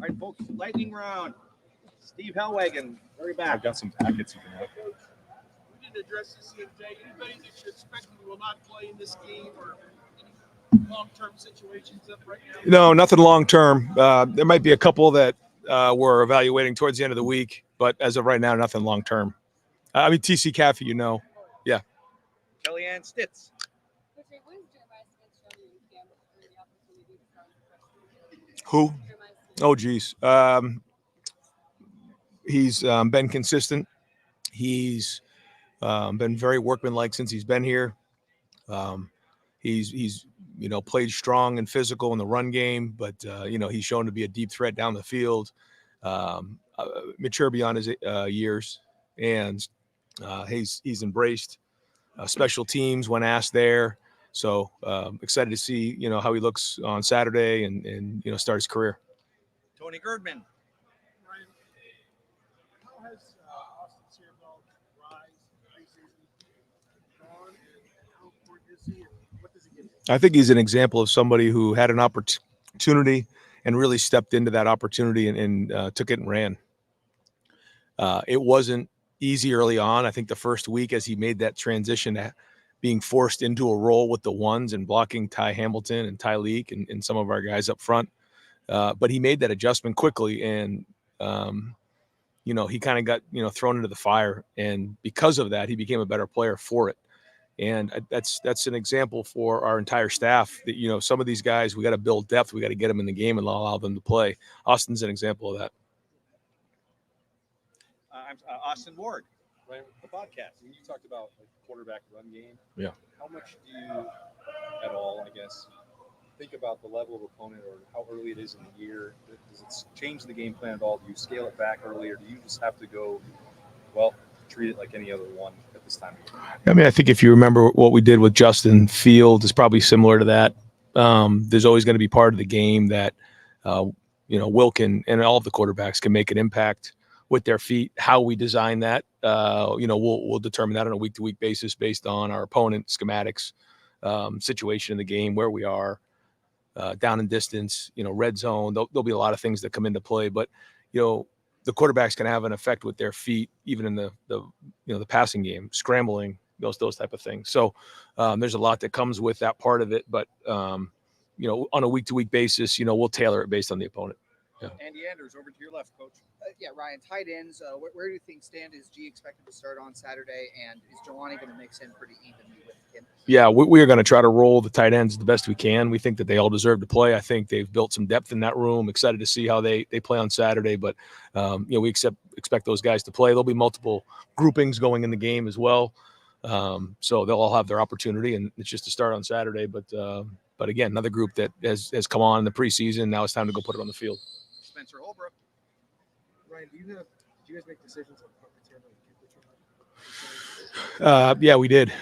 All right, folks, lightning round. Steve Hellwagon, very back. I've got some packets you can have. We didn't address this the other day. Anybody that you're expecting will not play in this game or any long-term situations up right now? No, nothing long-term. There might be a couple that we're evaluating towards the end of the week, but as of right now, nothing long-term. I mean, TC Caffey, yeah. Kellyanne Stitz. Who? Oh, geez. He's been consistent. He's been very workmanlike since he's been here. He's played strong and physical in the run game, but he's shown to be a deep threat down the field. Mature beyond his years, and he's embraced special teams when asked there. So excited to see how he looks on Saturday and start his career. Tony Girdman. Ryan, how has Austin Searveld rise preseason gone, and how important is he, and what does he give you? I think he's an example of somebody who had an opportunity and really stepped into that opportunity and took it and ran. It wasn't easy early on. I think the first week as he made that transition to being forced into a role with the ones and blocking Ty Hamilton and Ty Leak and some of our guys up front. But he made that adjustment quickly, and he kind of got thrown into the fire, and because of that, he became a better player for it. And that's an example for our entire staff that some of these guys, we got to build depth, we got to get them in the game and allow them to play. Austin's an example of that. I'm Austin Ward. Ryan, The podcast. when you talked about quarterback run game, Yeah. how much do you, at all, I guess, think about the level of opponent or how early it is in the year? Does it change the game plan at all? Do you scale it back early, or do you just have to go, treat it like any other one at this time of year? I mean, I think if you remember what we did with Justin Field is probably similar to that. There's always going to be part of the game that, Wilkin and all of the quarterbacks can make an impact with their feet. How we design that, we'll determine that on a week-to-week basis based on our opponent schematics, situation in the game, where we are, down in distance, red zone. There'll be a lot of things that come into play, but, the quarterbacks can have an effect with their feet, even in the passing game, scrambling, those type of things. So there's a lot that comes with that part of it, but, on a week-to-week basis, we'll tailor it based on the opponent. Yeah. Andy Anders, over to your left, Coach. Ryan, tight ends, where do you think stand? Is G expected to start on Saturday, and is Jelani going to mix in pretty evenly with him? Yeah, we are going to try to roll the tight ends the best we can. We think that they all deserve to play. I think they've built some depth in that room. Excited to see how they play on Saturday, but we expect those guys to play. There'll be multiple groupings going in the game as well, so they'll all have their opportunity, and it's just to start on Saturday. But again, another group that has come on in the preseason. Now it's time to go put it on the field. Spencer Holbrook. Ryan, do you guys make decisions on punt return or kick return? Yeah, we did.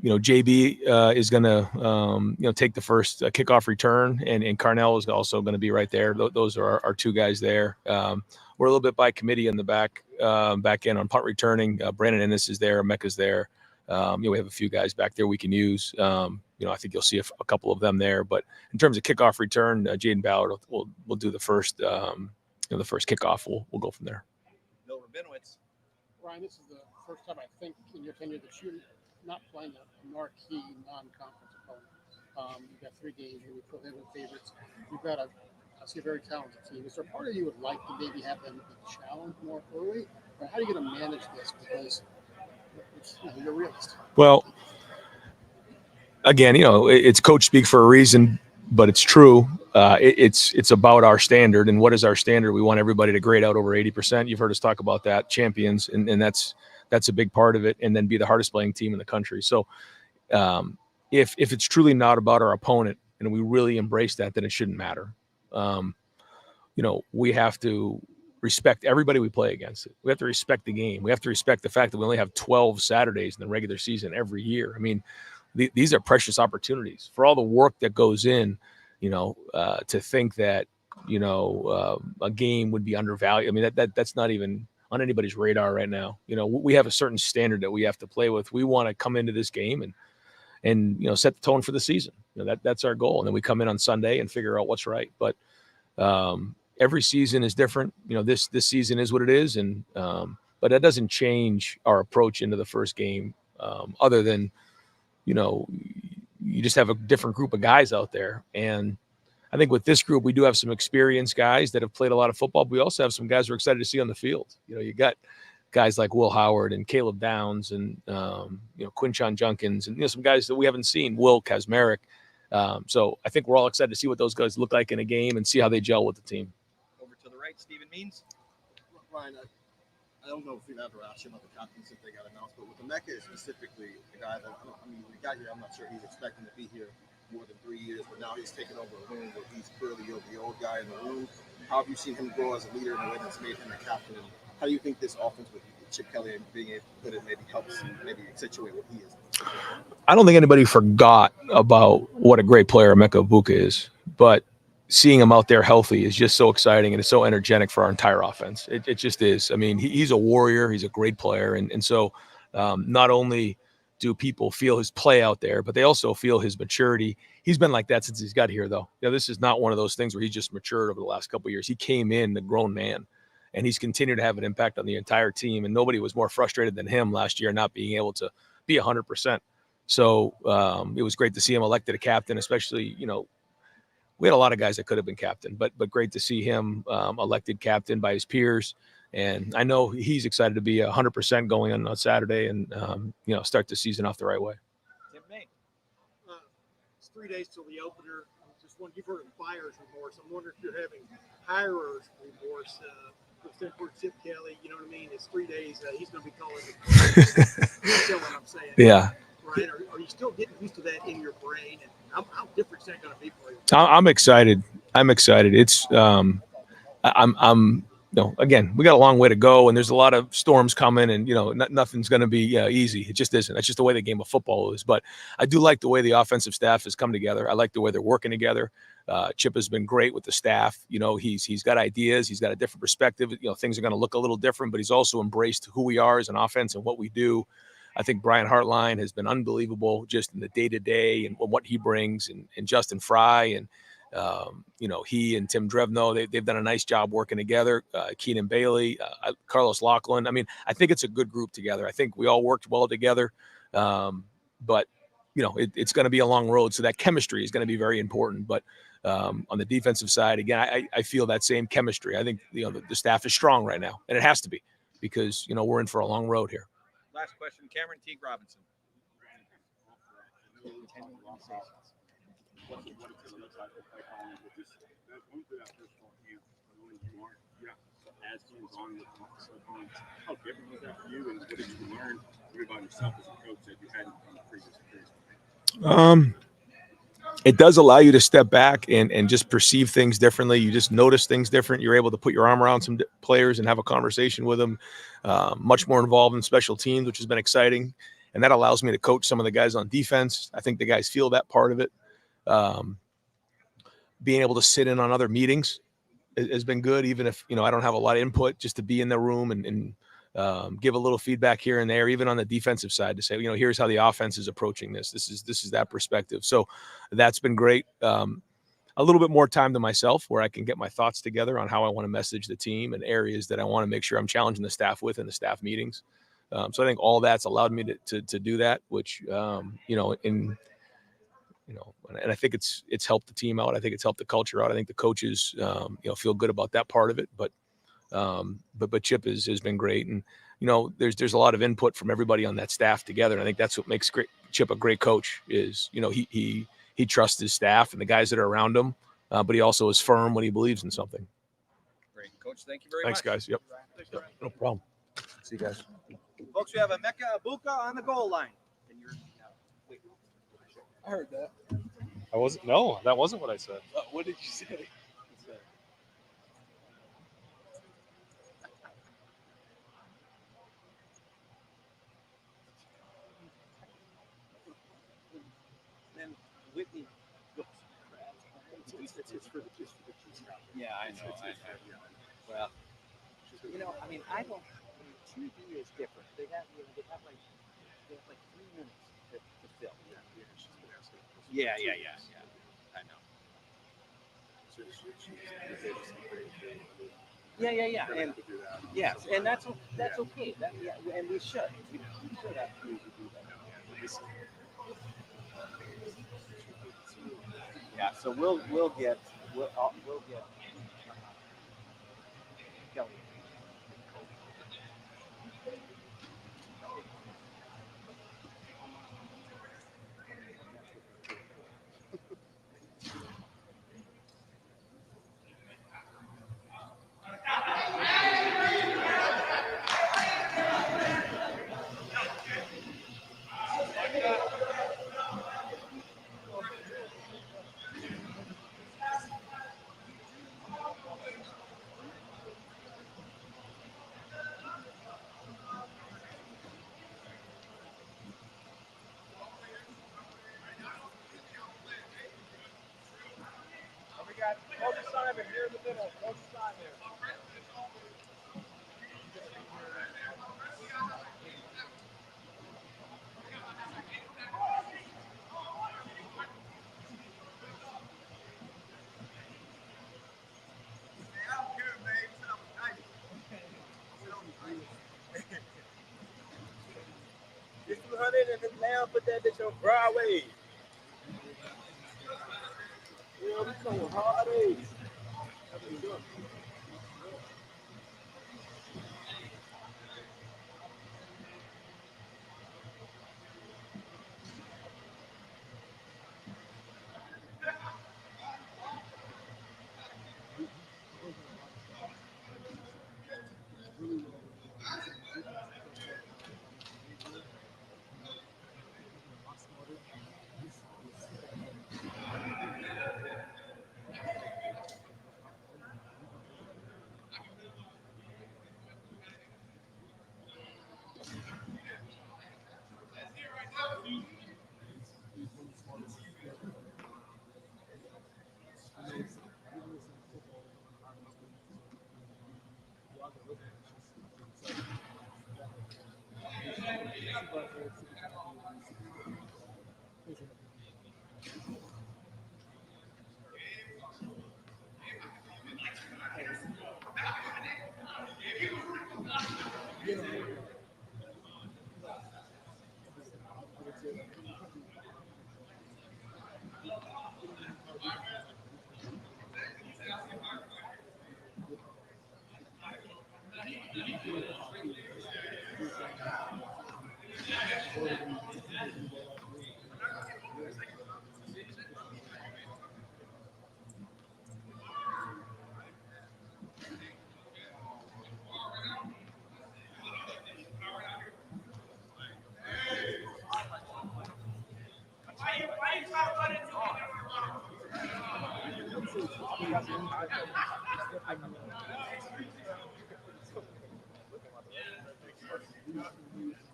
JB is going to take the first kickoff return, and Carnell is also going to be right there. Those are our two guys there. We're a little bit by committee in the back end on punt returning. Brandon Ennis is there. Mecca's there. We have a few guys back there we can use. I think you'll see a couple of them there. But in terms of kickoff return, Jaden Ballard will do the first the first kickoff. We'll go from there. Bill Rabinowitz. Ryan, this is the first time I think in your tenure that you're not playing a marquee non-conference opponent. You've got 3 games where you put them in favorites. You've got a very talented team. Is there part of you would like to maybe have them be challenged more early? Or how are you going to manage this? Because you're a realist. Well, again, it's coach speak for a reason, but it's true. It's about our standard, and what is our standard? We want everybody to grade out over 80%. You've heard us talk about that, champions, and that's a big part of it. And then be the hardest playing team in the country. So, if it's truly not about our opponent, and we really embrace that, then it shouldn't matter. We have to respect everybody we play against. We have to respect the game. We have to respect the fact that we only have 12 Saturdays in the regular season every year. I mean, these are precious opportunities for all the work that goes in, to think that, a game would be undervalued. I mean, that's not even on anybody's radar right now. We have a certain standard that we have to play with. We want to come into this game and set the tone for the season. That's our goal. And then we come in on Sunday and figure out what's right. But, every season is different. This season is what it is, and but that doesn't change our approach into the first game. Other than you just have a different group of guys out there, and I think with this group we do have some experienced guys that have played a lot of football. But we also have some guys we're excited to see on the field. You got guys like Will Howard and Caleb Downs and Quinchon Junkins and some guys that we haven't seen, Will Kazmarek. So I think we're all excited to see what those guys look like in a game and see how they gel with the team. Over to the right, Stephen Means. Ryan, I don't know if you've ever asked him about the captains if they got announced, but with the Mecca specifically, the guy that when he got here, I'm not sure he's expecting to be here more than 3 years, but now he's taken over a room where he's clearly the old guy in the room. How have you seen him grow as a leader in a way that's made him a captain? And how do you think this offense with Chip Kelly and being able to put it maybe helps maybe accentuate what he is? I don't think anybody forgot about what a great player Emeka Ibuka is, but seeing him out there healthy is just so exciting and it's so energetic for our entire offense. It just is. I mean, he's a warrior. He's a great player. And so not only do people feel his play out there, but they also feel his maturity. He's been like that since he's got here, though. This is not one of those things where he just matured over the last couple of years. He came in the grown man, and he's continued to have an impact on the entire team. And nobody was more frustrated than him last year not being able to be 100%. So it was great to see him elected a captain, especially, we had a lot of guys that could have been captain, but great to see him elected captain by his peers. And I know he's excited to be 100% going on Saturday and, start the season off the right way. Tim May. It's 3 days till the opener. Just one, you've heard of buyer's remorse. I'm wondering if you're having hirer's remorse. For Chip Kelly, you know what I mean? It's 3 days. He's going to be calling it. You know what I'm saying? Yeah. Right? Are you still getting used to that in your brain? And how different is that going to be for you? I'm excited. It's again, we got a long way to go, and there's a lot of storms coming, and nothing's going to be easy. It just isn't. That's just the way the game of football is. But I do like the way the offensive staff has come together. I like the way they're working together. Chip has been great with the staff. He's got ideas. He's got a different perspective. Things are going to look a little different, but he's also embraced who we are as an offense and what we do. I think Brian Hartline has been unbelievable just in the day-to-day and what he brings, and Justin Fry and he and Tim Drevno, they've done a nice job working together. Keenan Bailey, Carlos Laughlin. I mean, I think it's a good group together. I think we all worked well together. But it's going to be a long road. So that chemistry is going to be very important. But on the defensive side, again, I feel that same chemistry. I think, the staff is strong right now, and it has to be because, we're in for a long road here. Last question, Cameron Teague Robinson. As teams on with opponents, how different was that for you, and what did you learn about yourself as a coach that you hadn't in the previous experience? It does allow you to step back and just perceive things differently. You just notice things different. You're able to put your arm around some players and have a conversation with them. Much more involved in special teams, which has been exciting. And that allows me to coach some of the guys on defense. I think the guys feel that part of it. Being able to sit in on other meetings has been good, even if, I don't have a lot of input, just to be in the room and give a little feedback here and there, even on the defensive side, to say, here's how the offense is approaching this. This is that perspective. So that's been great. A little bit more time to myself where I can get my thoughts together on how I want to message the team and areas that I want to make sure I'm challenging the staff with in the staff meetings. So I think all that's allowed me to do that, which, and I think it's helped the team out. I think it's helped the culture out. I think the coaches, feel good about that part of it. But Chip has been great, and there's a lot of input from everybody on that staff together. And I think that's what makes Chip a great coach. Is he trusts his staff and the guys that are around him, but he also is firm when he believes in something. Great, Coach. Thank you very much. Thanks, guys. Yep. No problem. See you guys. Folks, we have Emeka Ibuka on the goal line. I heard that. That wasn't what I said. What did you say? Then Whitney. It's for the Yeah, I know. Well, I don't. TV is different. They have like 3 minutes to fill. Yeah. I know. Yeah. And yes, and that's okay. And we should. We should absolutely do that. Yeah. So we'll get Kelly. We got Coach Simon here in the middle. Coach Simon. It's 200 and now put that bitch on Broadway. Yeah, we going hard days.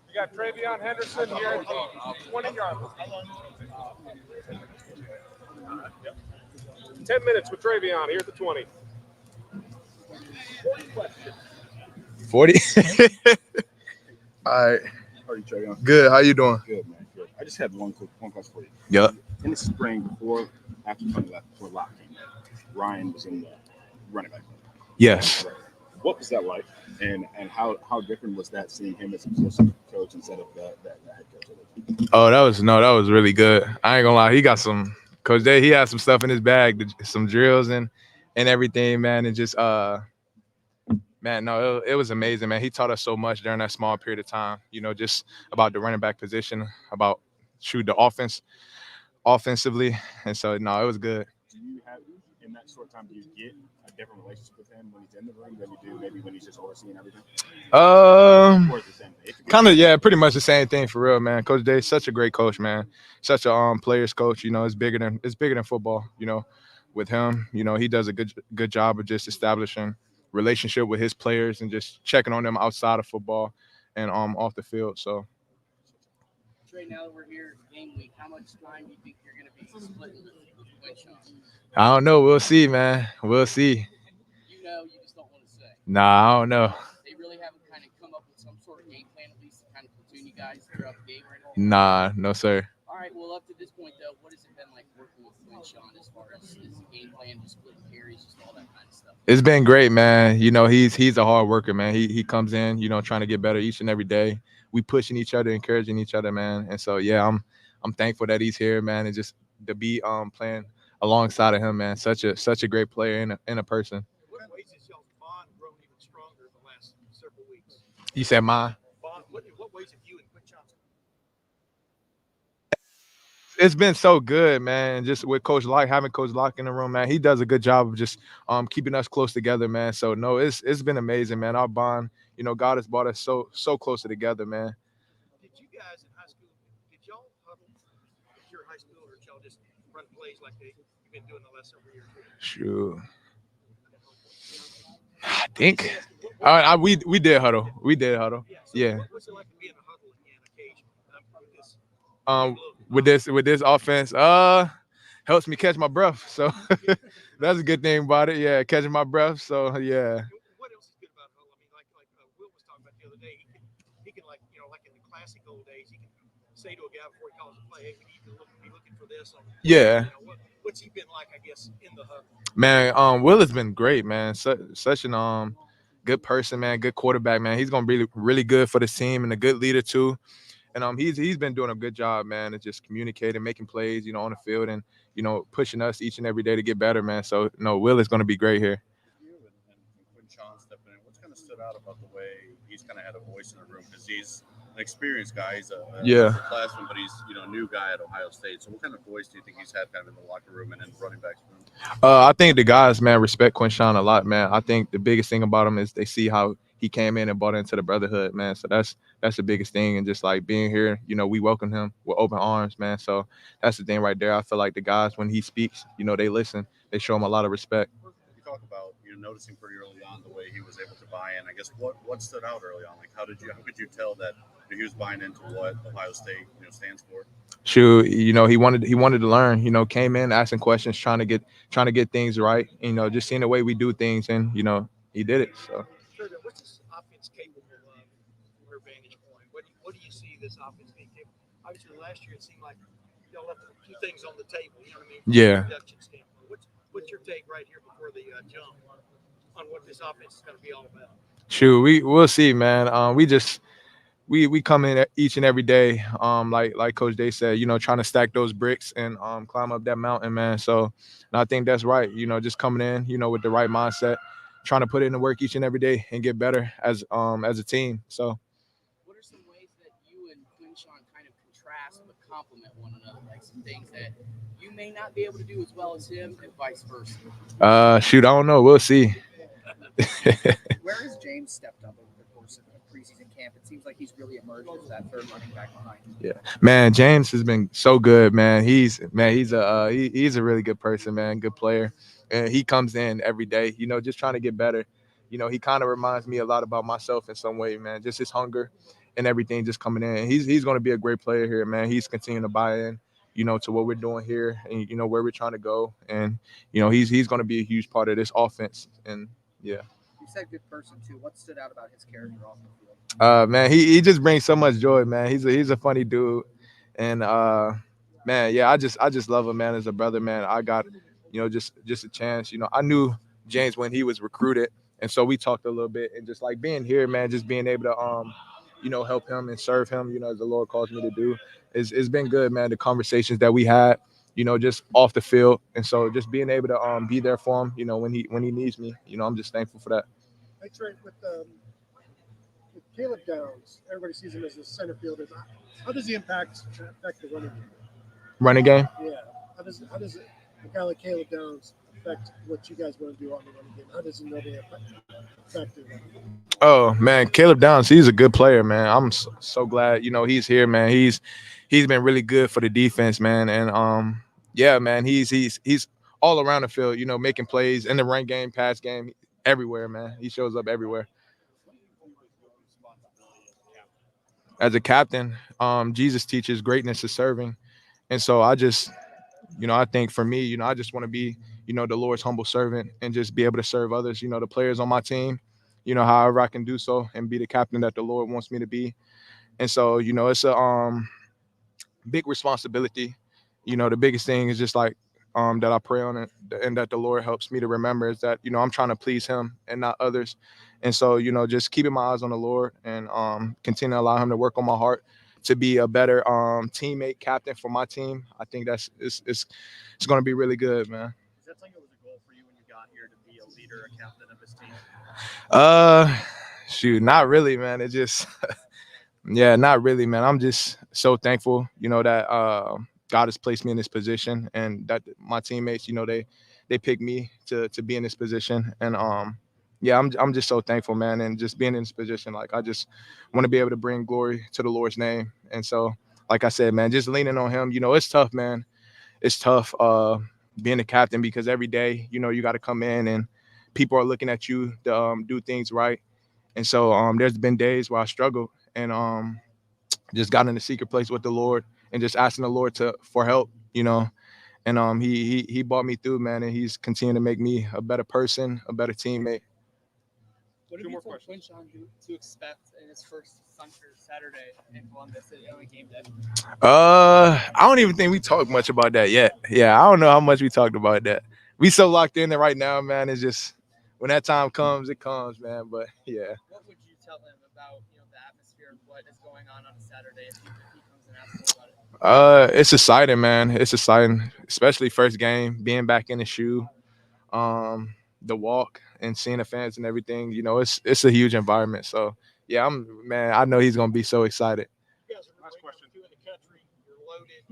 We got TreVeyon Henderson here at the 20-yard line. 10 minutes with TreVeyon here at the 20. 40. All right. How are you, TreVeyon? Good. How you doing? Good, man. Good. I just had one question for you. Yeah. In the spring, after Tony left, before Locke came in, Ryan was in the running back. Yes. What was that like? And how different was that seeing him as a position coach instead of the head coach? Oh, that was really good. I ain't gonna lie. He got some Coach Day. He had some stuff in his bag, some drills and everything, man. And just man, no, it was amazing, man. He taught us so much during that small period of time. You know, just about the running back position, about the offense, offensively, and so no, it was good. Do you have in that short time? Do you get a different relationship with him when he's in the room than you do maybe when he's just overseeing everything? Or is it the same thing? Kind of, yeah, pretty much the same thing for real, man. Coach Day, such a great coach, man. Such a players coach. You know, it's bigger than football. You know, with him, you know, he does a good job of just establishing relationship with his players and just checking on them outside of football and off the field. So. Trey, now that we're here, game week, how much time do you think you're going to be splitting with Winshaw? I don't know. We'll see, man. We'll see. You know, you just don't want to say. Nah, I don't know. They really haven't kind of come up with some sort of game plan, at least to kind of platoon you guys throughout the game right now? Nah, no, sir. All right, well, up to this point, though, what has it been like working with Quinshon as far as his game plan, just splitting carries, just all that kind of stuff? It's been great, man. He's a hard worker, man. He comes in, trying to get better each and every day. We pushing each other, encouraging each other, man. And so yeah, I'm thankful that he's here, man, and just to be playing alongside of him, man. Such a great player and a person. What ways has y'all's bond grown even stronger in the last several weeks? You said mine. What ways have you and Quinshon? It's been so good, man. Just with Coach Lock, having Coach Lock in the room, man. He does a good job of just keeping us close together, man. So no, it's been amazing, man. Our bond, God has brought us so closer together, man. Did you guys in high school? Did y'all huddle at your high school, or did y'all just run plays like you've been doing the last several years? Sure. I think we did huddle. We did huddle. Yeah. What's it like to be in a huddle again occasionally with this offense? Helps me catch my breath. So that's a good thing about it. Yeah, catching my breath. So yeah. What else is good about huddle? I mean, like Will was talking about the other day, he can like in the classic old days, he can say to a guy before he calls a play, hey, we need to be looking for this. Yeah. What's he been like, I guess, in the huddle? Man, Will has been great, man. Such an good person, man. Good quarterback, man. He's gonna be really good for the team and a good leader too. And he's been doing a good job, man, of just communicating, making plays, on the field, and pushing us each and every day to get better, man. So Will is gonna be great here. You and Quinshon stepping in, what's kind of stood out about the way he's kind of had a voice in the room, because he's an experienced guy. He's a upperclassman, but he's a new guy at Ohio State. So what kind of voice do you think he's had kind of in the locker room and in the running backs room? I think the guys, man, respect Quinshon a lot, man. I think the biggest thing about him is they see how he came in and bought into the brotherhood, man. So that's the biggest thing. And just like being here, we welcome him with open arms, man. So that's the thing right there. I feel like the guys, when he speaks, they listen. They show him a lot of respect. You talk about noticing pretty early on the way he was able to buy in. I guess what stood out early on? Like how could you tell that he was buying into what Ohio State stands for? Shoot, he wanted to learn. Came in asking questions, trying to get things right. Just seeing the way we do things, and he did it. So. What's this offense capable of from your vantage point? What do you see this offense being capable? Obviously, last year it seemed like y'all left two things on the table. You know what I mean? Yeah. Production standpoint. What's your take right here before the jump on what this offense is going to be all about? Shoot, we'll see, man. We come in each and every day, like Coach Day said, trying to stack those bricks and climb up that mountain, man. So, and I think that's right. Just coming in, with the right mindset, trying to put in the work each and every day and get better as a team. So. What are some ways that you and Quinshon kind of contrast but complement one another, like some things that you may not be able to do as well as him, and vice versa? Shoot, I don't know. We'll see. Where has James stepped up over the course of preseason camp? It seems like he's really emerged as that third running back behind. Yeah, man, James has been so good, man. He's a really good person, man. Good player, and he comes in every day, just trying to get better. He kind of reminds me a lot about myself in some way, man. Just his hunger and everything just coming in. He's going to be a great player here, man. He's continuing to buy in, to what we're doing here and where we're trying to go, and he's going to be a huge part of this offense. And yeah. You said good person too. What stood out about his character off the field? Man, he just brings so much joy, man. He's a funny dude, and man, yeah, I just love him, man. As a brother, man, I got just a chance. I knew James when he was recruited, and so we talked a little bit, and just like being here, man, just being able to help him and serve him, as the Lord calls me to do, it's been good, man. The conversations that we had, just off the field, and so just being able to be there for him, when he needs me, I'm just thankful for that. Hey, Trey, with Caleb Downs, everybody sees him as a center fielder. How does he affect the running game? Running game? Yeah. How does a guy like Caleb Downs affect what you guys want to do on the running game? How does he really affect the running game? Oh man, Caleb Downs, he's a good player, man. I'm so glad he's here, man. He's been really good for the defense, man. And yeah, man, he's all around the field, making plays in the run game, pass game, everywhere, man. He shows up everywhere. As a captain, Jesus teaches greatness is serving. And so I just, I think for me, I just want to be, the Lord's humble servant and just be able to serve others, the players on my team, however I can do so and be the captain that the Lord wants me to be. And so, it's a big responsibility. The biggest thing is just like that I pray on it and that the Lord helps me to remember is that, I'm trying to please him and not others. And so, just keeping my eyes on the Lord and continue to allow him to work on my heart to be a better teammate, captain for my team. I think it's going to be really good, man. Is that something that was a goal for you when you got here to be a leader, a captain of this team? Shoot, not really, man. It just, yeah, not really, man. I'm just so thankful, that God has placed me in this position and that my teammates, they picked me to be in this position. And yeah, I'm just so thankful, man. And just being in this position, like I just want to be able to bring glory to the Lord's name. And so, like I said, man, just leaning on him, it's tough, man. It's tough being a captain because every day, you got to come in and people are looking at you to do things right. And so there's been days where I struggled and just got in the secret place with the Lord and just asking the Lord for help, and he brought me through, man, and he's continuing to make me a better person, a better teammate. What have you told Quinshon to expect in his first Saturday in Columbus on a game day? I don't even think we talked much about that yet. Yeah, I don't know how much we talked about that. We so locked in there right now, man. It's just when that time comes, it comes, man. But yeah. What would you tell him about the atmosphere of what is going on a Saturday if he comes and asks about it? It's exciting, man. It's exciting, especially first game, being back in the shoe, the walk and seeing the fans and everything. It's a huge environment. So yeah, I know he's gonna be so excited. You guys are last question. Two in the country, you're loaded.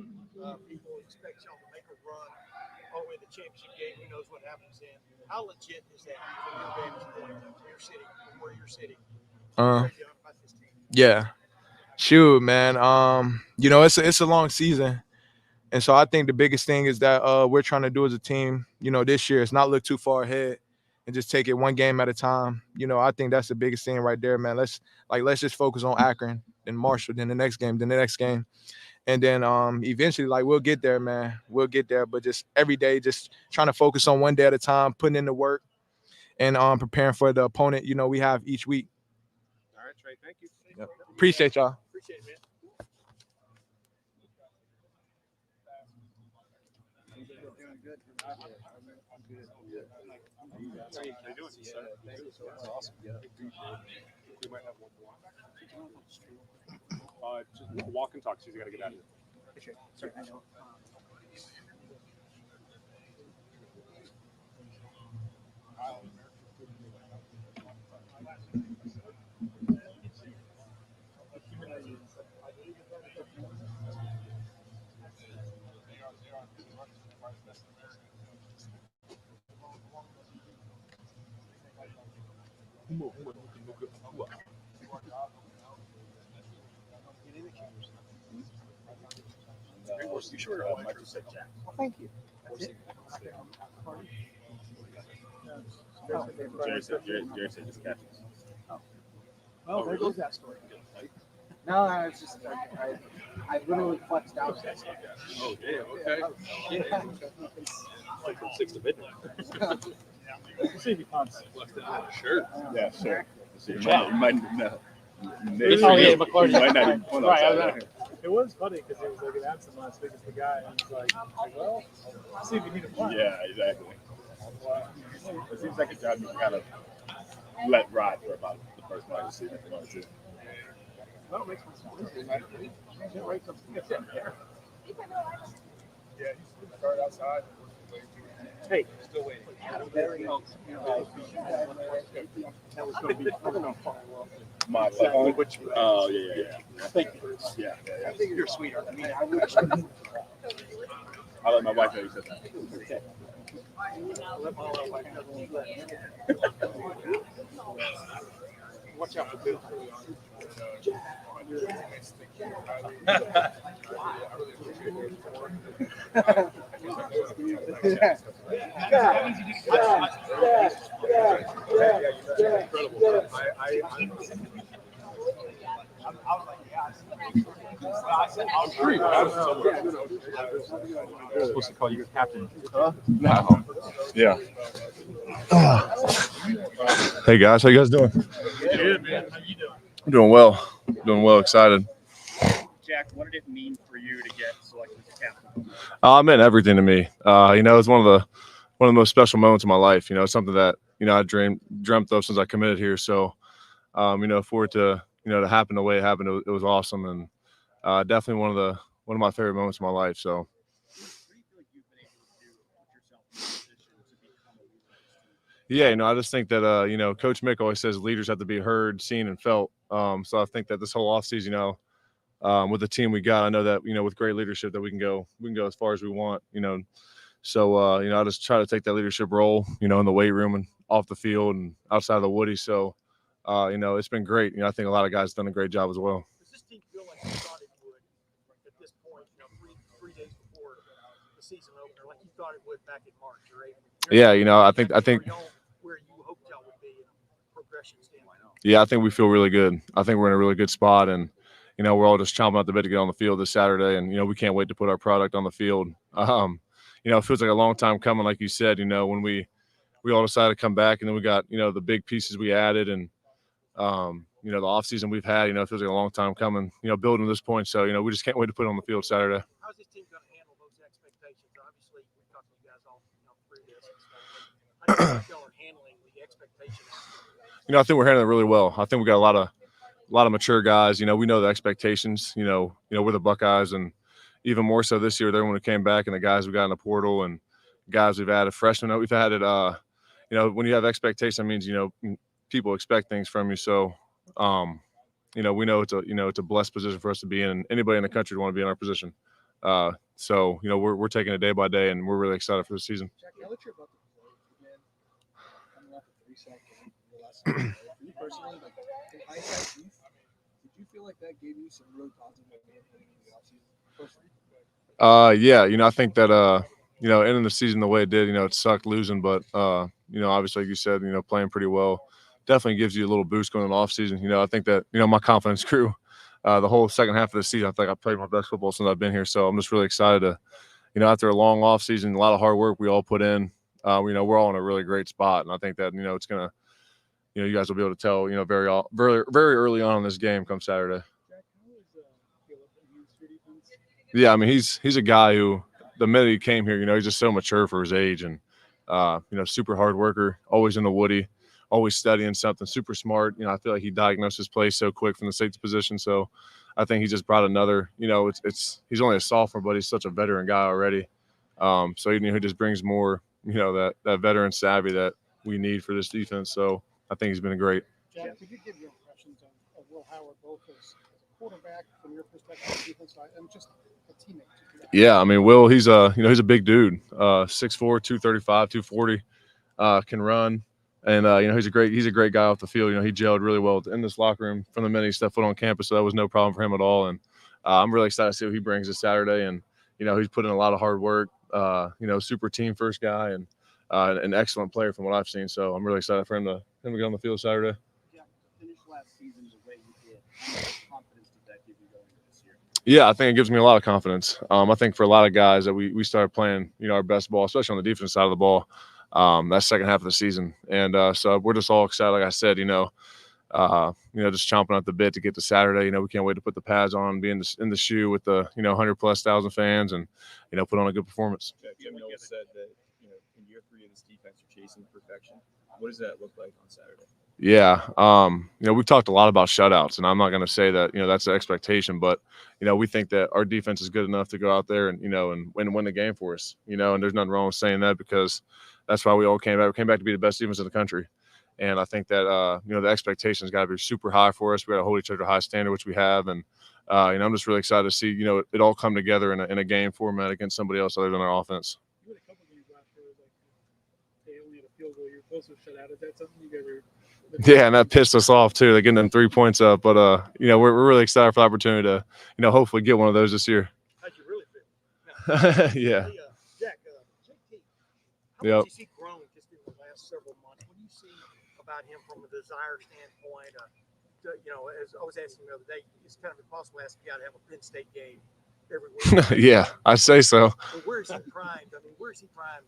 People expect y'all to make a run all the way to the championship game. Who knows what happens then? How legit is that from your vantage point to your city, from where you're sitting? Yeah. Shoot, man. It's a long season. And so I think the biggest thing is that we're trying to do as a team, this year is not look too far ahead and just take it one game at a time. I think that's the biggest thing right there, man. Let's just focus on Akron, then Marshall, then the next game, And then eventually, we'll get there, man. We'll get there. But just every day, just trying to focus on one day at a time, putting in the work and preparing for the opponent, we have each week. All right, Trey, thank you. Yep. Appreciate y'all. Appreciate it, man. How you doing? That's awesome. Yeah. We might have one more. Just walk and talk. So you got to get out of here. Sure. Sorry, I know. You sure? Thank you. Jerry said just catch us. Well, there goes that story. No, I was just I literally flexed out. Oh, damn. Okay. Yeah. Like from 6 to midnight. You see me punts. Sure. Yeah, sure. You might no. McClarty. Might not even pull Right, it was funny because it was like an absent last week as the guy, and he's like, well, see if you need a plan. Yeah, exactly. It seems like a job you kind of let ride for about the first night of the season. Well, it makes sense. Right, Yeah, you start outside. hey, Still waiting. that was going to be My which? Oh yeah. Thank you. Yeah. You're a sweetheart. I mean, I let my wife know you said that. Watch out for Bill. I'm supposed to call you captain. Yeah. Hey guys, how you guys doing? Good, man. How you doing? I'm doing well. Excited. Jack, what did it mean for you to get selected as captain? It meant everything to me. It's one of the most special moments of my life. It's something that I dreamt of since I committed here. So, for it to to happen the way it happened, it was awesome, and definitely one of my favorite moments of my life. So. Yeah, I just think that Coach Mick always says leaders have to be heard, seen, and felt. So I think that this whole offseason, with the team we got, I know that with great leadership that we can go as far as we want. So I just try to take that leadership role, in the weight room and off the field and outside of the Woody. So it's been great. I think a lot of guys done a great job as well. Does this team feel like you thought it would at this point? Three days before the season opener, like you thought it would back in March or April? Yeah, I think where you hoped y'all would be in a progression standpoint. Yeah, I think we feel really good. I think we're in a really good spot, and we're all just chomping at the bit to get on the field this Saturday, and we can't wait to put our product on the field. It feels like a long time coming, like you said. When we all decided to come back, and then we got the big pieces we added, and the offseason we've had. It feels like a long time coming. Building to this point, so we just can't wait to put it on the field Saturday. How's this team going to handle those expectations? Obviously, we talked to you guys all through this and stuff. But how do you think y'all are handling the expectations? I think we're handling it really well. I think we got a lot of mature guys. We know the expectations. We're the Buckeyes, and even more so this year, everyone who came back and the guys we got in the portal and guys we've added, freshmen that we've added. When you have expectation, that means people expect things from you. So, we know it's a blessed position for us to be in. And anybody in the country would want to be in our position. So we're taking it day by day, and we're really excited for the season. Jack, now that you're about to play again, coming off a 3-sack game in the last game, for you personally, like in hindsight, did you feel like that gave you some really positive momentum in the offseason personally? Yeah, I think that ending the season the way it did, it sucked losing, but obviously, like you said, playing pretty well definitely gives you a little boost going into the offseason. I think that my confidence grew the whole second half of the season. I think I played my best football since I've been here, so I'm just really excited to after a long offseason, a lot of hard work we all put in, we're all in a really great spot, and I think that it's gonna you guys will be able to tell very early on in this game come Saturday. Jack, how is Caleb used your defense? Yeah, I mean he's a guy who the minute he came here, he's just so mature for his age, and super hard worker, always in the Woody, always studying something, super smart. I feel like he diagnosed his play so quick from the safety position. So I think he just brought another, he's only a sophomore, but he's such a veteran guy already. So he just brings more, that veteran savvy that we need for this defense. So I think he's been great. Jack, could you give your impressions of Will Howard, both as a quarterback from your perspective on the defense side and just a teammate? Yeah, I mean, Will, he's a big dude, 6'4", 235, 240, can run. And, he's a great guy off the field. He gelled really well in this locker room from the minute he stepped foot on campus. So that was no problem for him at all. And I'm really excited to see what he brings this Saturday. And, he's put in a lot of hard work, super team first guy and an excellent player from what I've seen. So I'm really excited for him to get on the field Saturday. Yeah, to finish last season the way you did, how much confidence did that give you going into this year? Yeah, I think it gives me a lot of confidence. I think for a lot of guys that we started playing, our best ball, especially on the defense side of the ball, that second half of the season. And so we're just all excited. Like I said, just chomping at the bit to get to Saturday. We can't wait to put the pads on and be in the shoe with the, 100,000+ fans and, put on a good performance. Jim Knowles said that, in year 3 of this defense, you're chasing perfection. What does that look like on Saturday? Yeah. We've talked a lot about shutouts, and I'm not going to say that, that's the expectation, but, we think that our defense is good enough to go out there and, and win the game for us, and there's nothing wrong with saying that because that's why we all came back. We came back to be the best defense in the country. And I think that, the expectations got to be super high for us. We got to hold each other to a high standard, which we have. And, I'm just really excited to see, it all come together in a game format against somebody else other than our offense. You had a couple games last year like they only had a field goal. You're close to a shutout. Is that something you guys are? Yeah, and that pissed us off too. They're getting them 3 points up, but we're really excited for the opportunity to, hopefully get one of those this year. How'd you really feel? Yeah. Jack, JT, how Yep. much has he grown just in the last several months? What do you see about him from a desire standpoint? As I was asking the other day, it's kind of impossible to ask a guy to have a Penn State game every week. Yeah, I'd say so. But where is he primed? I mean, where is he primed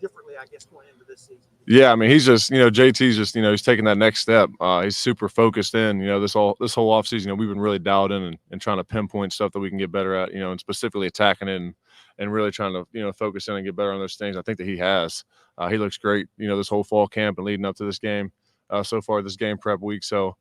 differently, I guess, going into this season? Yeah, I mean, he's just, JT's just, he's taking that next step. He's super focused in, this whole offseason, we've been really dialed in and trying to pinpoint stuff that we can get better at, and specifically attacking it and really trying to, focus in and get better on those things. I think that he has. He looks great, this whole fall camp and leading up to this game so far, this game prep week. So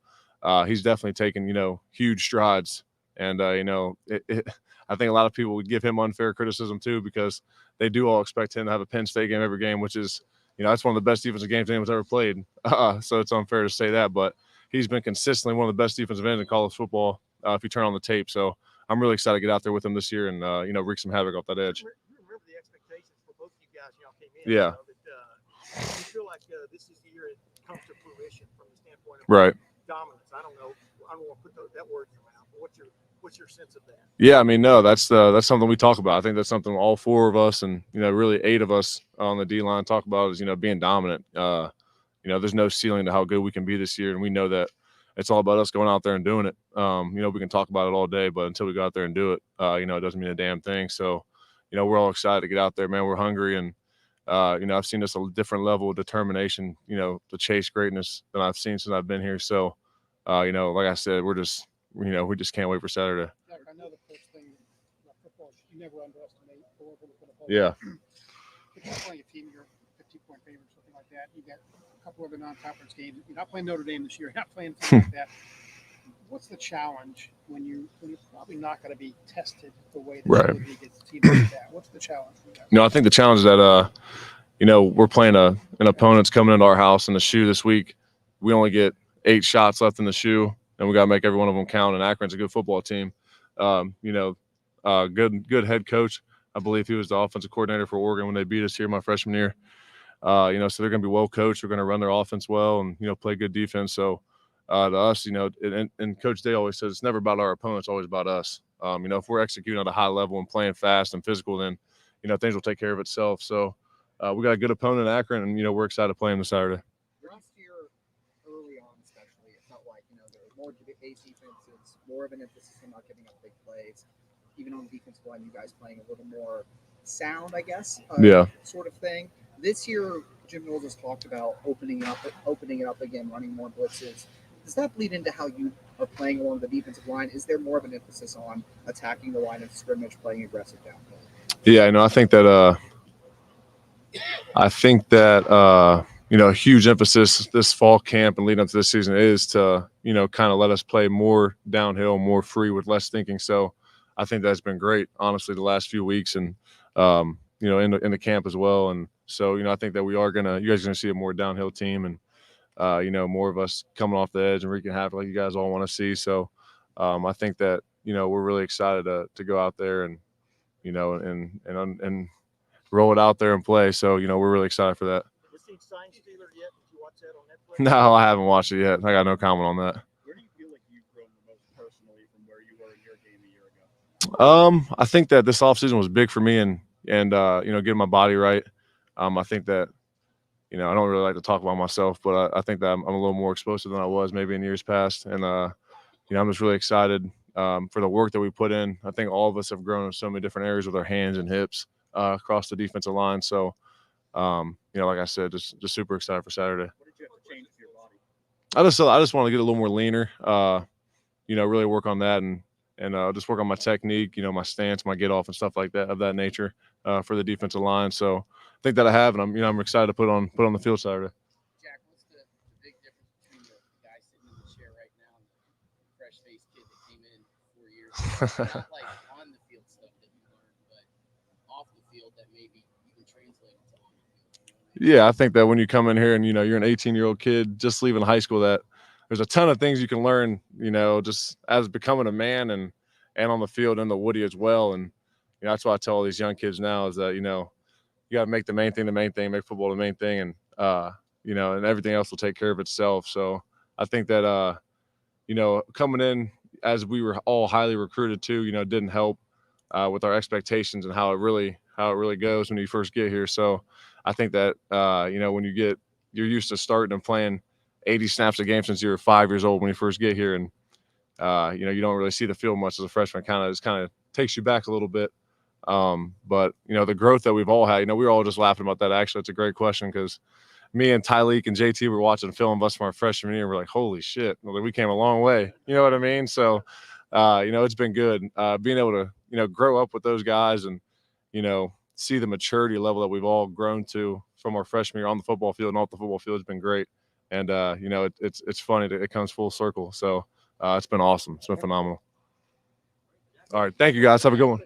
he's definitely taken, huge strides. And, I think a lot of people would give him unfair criticism too, because they do all expect him to have a Penn State game every game, which is, that's one of the best defensive games anyone's ever played. So it's unfair to say that, but he's been consistently one of the best defensive ends in college football if you turn on the tape. So I'm really excited to get out there with him this year and, wreak some havoc off that edge. You remember the expectations for both of you guys y'all came in. Yeah. You feel like this is the year it comes to fruition from the standpoint of Right. dominance. I don't want to put that word in your mouth, but what's your sense of that? Yeah, I mean, no, that's something we talk about. I think that's something all four of us and, really 8 of us on the D-line talk about is, being dominant. There's no ceiling to how good we can be this year, and we know that it's all about us going out there and doing it. We can talk about it all day, but until we go out there and do it, it doesn't mean a damn thing. So, we're all excited to get out there, man. We're hungry, and I've seen this a different level of determination, to chase greatness than I've seen since I've been here. So, like I said, we just can't wait for Saturday. Jack, I know the first thing about football is you never underestimate or overlook a whole. Yeah. If you're playing a team, you're 50-point favorite or something like that. You got a couple other non-conference games. You're not playing Notre Dame this year. You're not playing something like that. What's the challenge when you're probably not going to be tested the way that Right. you gets a team like that? What's the challenge for you guys? I think the challenge is that we're playing an opponent's coming into our house in the shoe this week. We only get 8 shots left in the shoe, and we got to make every one of them count. And Akron's a good football team. Good head coach. I believe he was the offensive coordinator for Oregon when they beat us here my freshman year. So they're going to be well coached. They're going to run their offense well and, play good defense. So to us, and Coach Day always says it's never about our opponent, it's always about us. If we're executing at a high level and playing fast and physical, then, things will take care of itself. So we got a good opponent in Akron, and, we're excited to play them this Saturday. Last year, early on especially, it felt like, there was more base defenses, more of an emphasis on not giving up big plays. Even on the defensive line, you guys playing a little more sound, I guess, sort of thing. This year, Jim Knowles has talked about opening it up again, running more blitzes. Does that bleed into how you are playing along the defensive line? Is there more of an emphasis on attacking the line of scrimmage, playing aggressive downhill? Yeah, I think that a huge emphasis this fall camp and leading up to this season is to, kind of let us play more downhill, more free with less thinking. So I think that's been great, honestly, the last few weeks and, in the camp as well. And so, I think that you guys are going to see a more downhill team and, more of us coming off the edge and wreaking havoc like you guys all want to see. So I think that, we're really excited to go out there and, and roll it out there and play. So, we're really excited for that. Have you seen Sign Stealer yet? Did you watch that on Netflix? No, I haven't watched it yet. I got no comment on that. Where do you feel like you've grown the most personally from where you were in your game a year ago? I think that this offseason was big for me and getting my body right. I think that, I don't really like to talk about myself, but I think that I'm a little more explosive than I was maybe in years past. And, I'm just really excited for the work that we put in. I think all of us have grown in so many different areas with our hands and hips across the defensive line. So, like I said, just super excited for Saturday. What did you have to change to your body? I just want to get a little more leaner, really work on that and just work on my technique, my stance, my get off and stuff like that of that nature for the defensive line. So I think that I have, and I'm excited to put on the field Saturday. Jack, what's the big difference between the guy sitting in the chair right now and the fresh-faced kid that came in 4 years ago? Not like on the field stuff that you learned, but off the field that maybe you can translate into on the field. Yeah, I think that when you come in here and, you're an 18-year-old kid just leaving high school, that there's a ton of things you can learn, just as becoming a man and on the field and the Woody as well. And, that's why I tell all these young kids now is that, you got to make the main thing, make football the main thing. And, and everything else will take care of itself. So I think that, coming in as we were all highly recruited too, didn't help with our expectations and how it really goes when you first get here. So I think that, when you're used to starting and playing 80 snaps a game since you were 5 years old when you first get here. And, you don't really see the field much as a freshman, kind of takes you back a little bit. But, the growth that we've all had, we were all just laughing about that. Actually, it's a great question because me and Tyleek and JT were watching film of us from our freshman year. We're like, holy shit, we came a long way. You know what I mean? So, it's been good being able to, grow up with those guys and see the maturity level that we've all grown to from our freshman year on the football field and off the football field has been great. And, it's funny that it comes full circle. So it's been awesome. It's been phenomenal. All right. Thank you, guys. Have a good one.